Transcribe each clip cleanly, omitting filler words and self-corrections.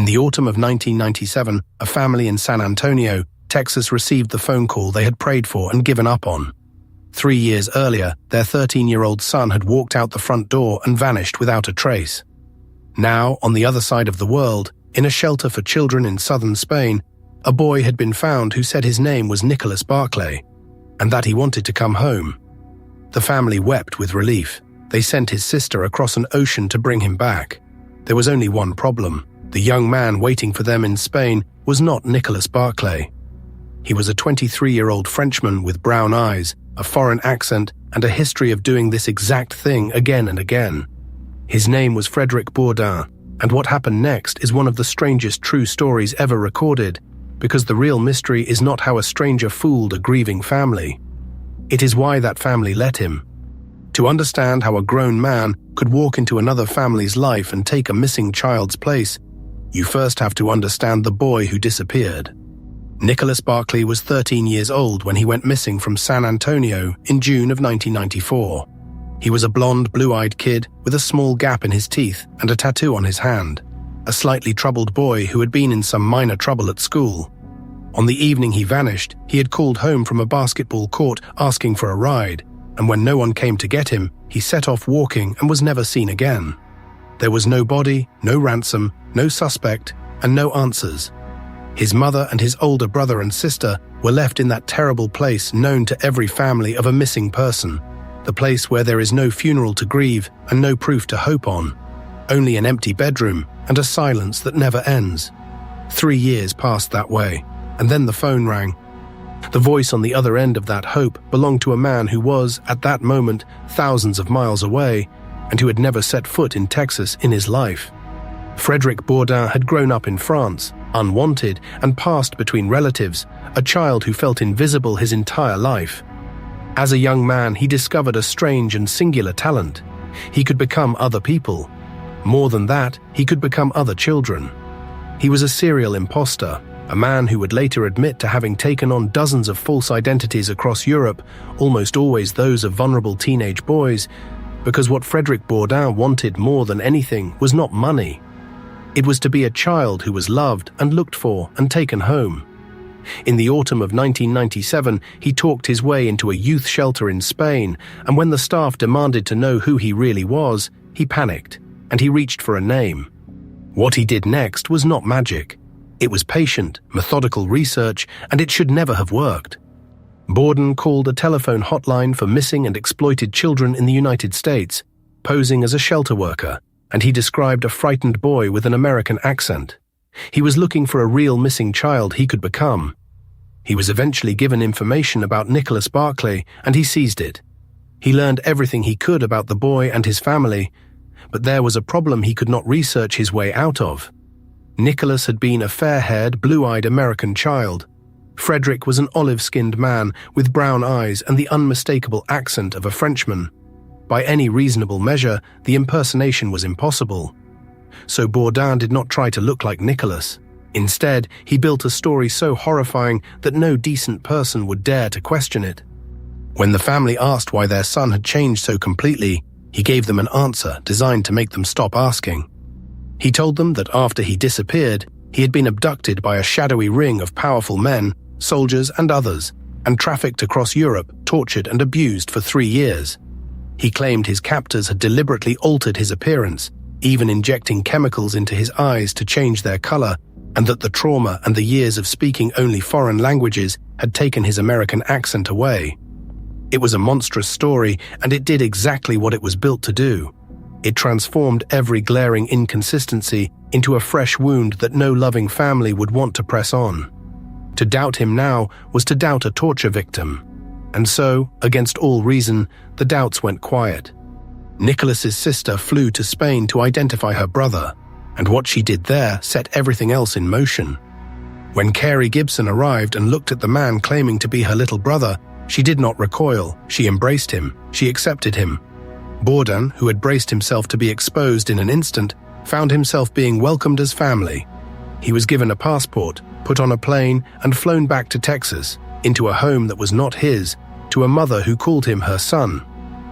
the autumn of 1997, a family in San Antonio, Texas received the phone call they had prayed for and given up on. 3 years earlier, their 13-year-old son had walked out the front door and vanished without a trace. Now, on the other side of the world, in a shelter for children in southern Spain, a boy had been found who said his name was Nicholas Barclay, and that he wanted to come home. The family wept with relief. They sent his sister across an ocean to bring him back. There was only one problem. The young man waiting for them in Spain was not Nicholas Barclay. He was a 23-year-old Frenchman with brown eyes, a foreign accent, and a history of doing this exact thing again and again. His name was Frederic Bourdin, and what happened next is one of the strangest true stories ever recorded, because the real mystery is not how a stranger fooled a grieving family. It is why that family let him. To understand how a grown man could walk into another family's life and take a missing child's place, you first have to understand the boy who disappeared. Nicholas Barclay was 13 years old when he went missing from San Antonio in June of 1994. He was a blonde, blue-eyed kid with a small gap in his teeth and a tattoo on his hand, a slightly troubled boy who had been in some minor trouble at school. On the evening he vanished, he had called home from a basketball court asking for a ride, and when no one came to get him, he set off walking and was never seen again. There was no body, no ransom, no suspect, and no answers. His mother and his older brother and sister were left in that terrible place known to every family of a missing person, the place where there is no funeral to grieve and no proof to hope on, only an empty bedroom and a silence that never ends. 3 years passed that way, and then the phone rang. The voice on the other end of that hope belonged to a man who was, at that moment, thousands of miles away, and who had never set foot in Texas in his life. Frederic Bourdin had grown up in France, unwanted and passed between relatives, a child who felt invisible his entire life. As a young man, he discovered a strange and singular talent. He could become other people. More than that, he could become other children. He was a serial impostor, a man who would later admit to having taken on dozens of false identities across Europe, almost always those of vulnerable teenage boys, because what Frederic Bourdin wanted more than anything was not money. It was to be a child who was loved and looked for and taken home. In the autumn of 1997, he talked his way into a youth shelter in Spain, and when the staff demanded to know who he really was, he panicked, and he reached for a name. What he did next was not magic. It was patient, methodical research, and it should never have worked. Bourdin called a telephone hotline for missing and exploited children in the United States, posing as a shelter worker, and he described a frightened boy with an American accent. He was looking for a real missing child he could become. He was eventually given information about Nicholas Barclay, and he seized it. He learned everything he could about the boy and his family, but there was a problem he could not research his way out of. Nicholas had been a fair-haired, blue-eyed American child. Frederic was an olive-skinned man with brown eyes and the unmistakable accent of a Frenchman. By any reasonable measure, the impersonation was impossible. So Bourdin did not try to look like Nicholas. Instead, he built a story so horrifying that no decent person would dare to question it. When the family asked why their son had changed so completely, he gave them an answer designed to make them stop asking. He told them that after he disappeared, he had been abducted by a shadowy ring of powerful men, soldiers and others, and trafficked across Europe, tortured and abused for 3 years. He claimed his captors had deliberately altered his appearance, even injecting chemicals into his eyes to change their color, and that the trauma and the years of speaking only foreign languages had taken his American accent away. It was a monstrous story, and it did exactly what it was built to do. It transformed every glaring inconsistency into a fresh wound that no loving family would want to press on. To doubt him now was to doubt a torture victim. And so, against all reason, the doubts went quiet. Nicholas's sister flew to Spain to identify her brother, and what she did there set everything else in motion. When Carrie Gibson arrived and looked at the man claiming to be her little brother, she did not recoil. She embraced him. She accepted him. Bourdin, who had braced himself to be exposed in an instant, found himself being welcomed as family. He was given a passport, put on a plane, and flown back to Texas, into a home that was not his, to a mother who called him her son.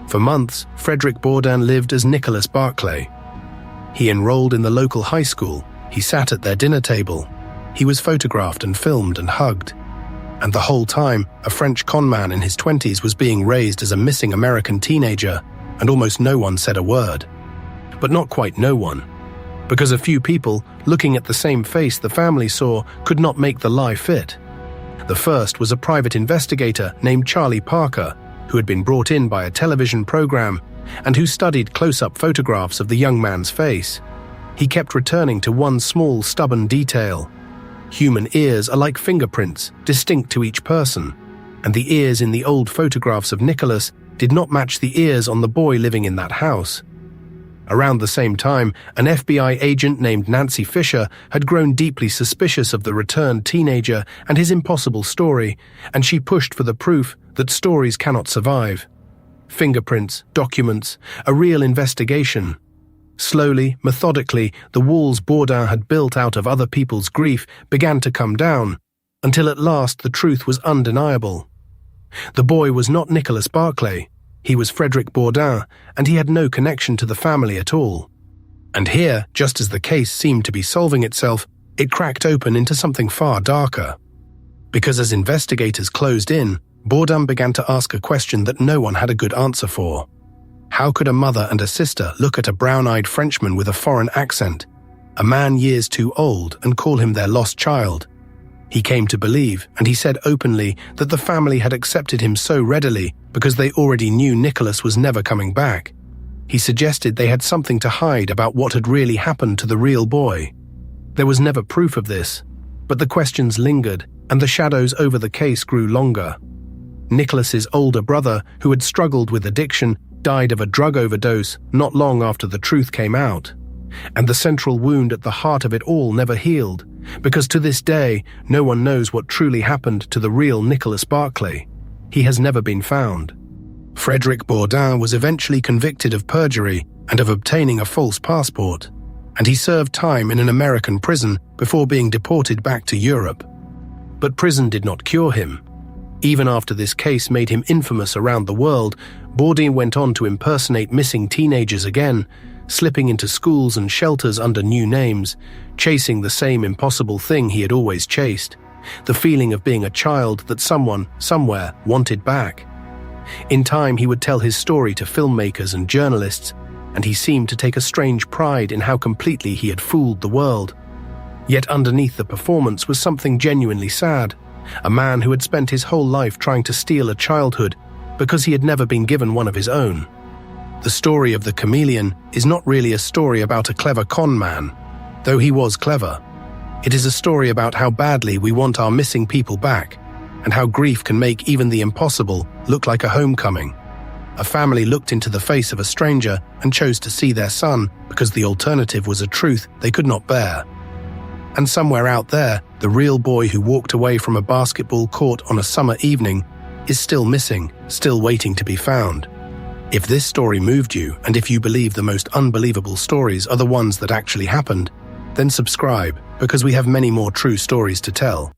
For months, Frederic Bourdin lived as Nicholas Barclay. He enrolled in the local high school, He sat at their dinner table. He was photographed and filmed and hugged. And the whole time, a French conman in his 20s was being raised as a missing American teenager, and almost no one said a word. But not quite no one. Because a few people, looking at the same face the family saw, could not make the lie fit. The first was a private investigator named Charlie Parker, who had been brought in by a television program and who studied close-up photographs of the young man's face. He kept returning to one small, stubborn detail. Human ears are like fingerprints, distinct to each person, and the ears in the old photographs of Nicholas did not match the ears on the boy living in that house. Around the same time, an FBI agent named Nancy Fisher had grown deeply suspicious of the returned teenager and his impossible story, and she pushed for the proof that stories cannot survive. Fingerprints, documents, a real investigation. Slowly, methodically, the walls Bourdin had built out of other people's grief began to come down, until at last the truth was undeniable. The boy was not Nicholas Barclay. He was Frederic Bourdin, and he had no connection to the family at all. And here, just as the case seemed to be solving itself, it cracked open into something far darker. Because as investigators closed in, Bourdin began to ask a question that no one had a good answer for. How could a mother and a sister look at a brown-eyed Frenchman with a foreign accent, a man years too old, and call him their lost child? He came to believe, and he said openly, that the family had accepted him so readily because they already knew Nicholas was never coming back. He suggested they had something to hide about what had really happened to the real boy. There was never proof of this, but the questions lingered, and the shadows over the case grew longer. Nicholas's older brother, who had struggled with addiction, died of a drug overdose not long after the truth came out. And the central wound at the heart of it all never healed, because to this day, no one knows what truly happened to the real Nicholas Barclay. He has never been found. Frederic Bourdin was eventually convicted of perjury and of obtaining a false passport, and he served time in an American prison before being deported back to Europe. But prison did not cure him. Even after this case made him infamous around the world, Bourdin went on to impersonate missing teenagers again, slipping into schools and shelters under new names, chasing the same impossible thing he had always chased, the feeling of being a child that someone, somewhere, wanted back. In time, he would tell his story to filmmakers and journalists, and he seemed to take a strange pride in how completely he had fooled the world. Yet underneath the performance was something genuinely sad, a man who had spent his whole life trying to steal a childhood because he had never been given one of his own. The story of the chameleon is not really a story about a clever con man, though he was clever. It is a story about how badly we want our missing people back, and how grief can make even the impossible look like a homecoming. A family looked into the face of a stranger and chose to see their son because the alternative was a truth they could not bear. And somewhere out there, the real boy who walked away from a basketball court on a summer evening is still missing, still waiting to be found. If this story moved you, and if you believe the most unbelievable stories are the ones that actually happened, then subscribe, because we have many more true stories to tell.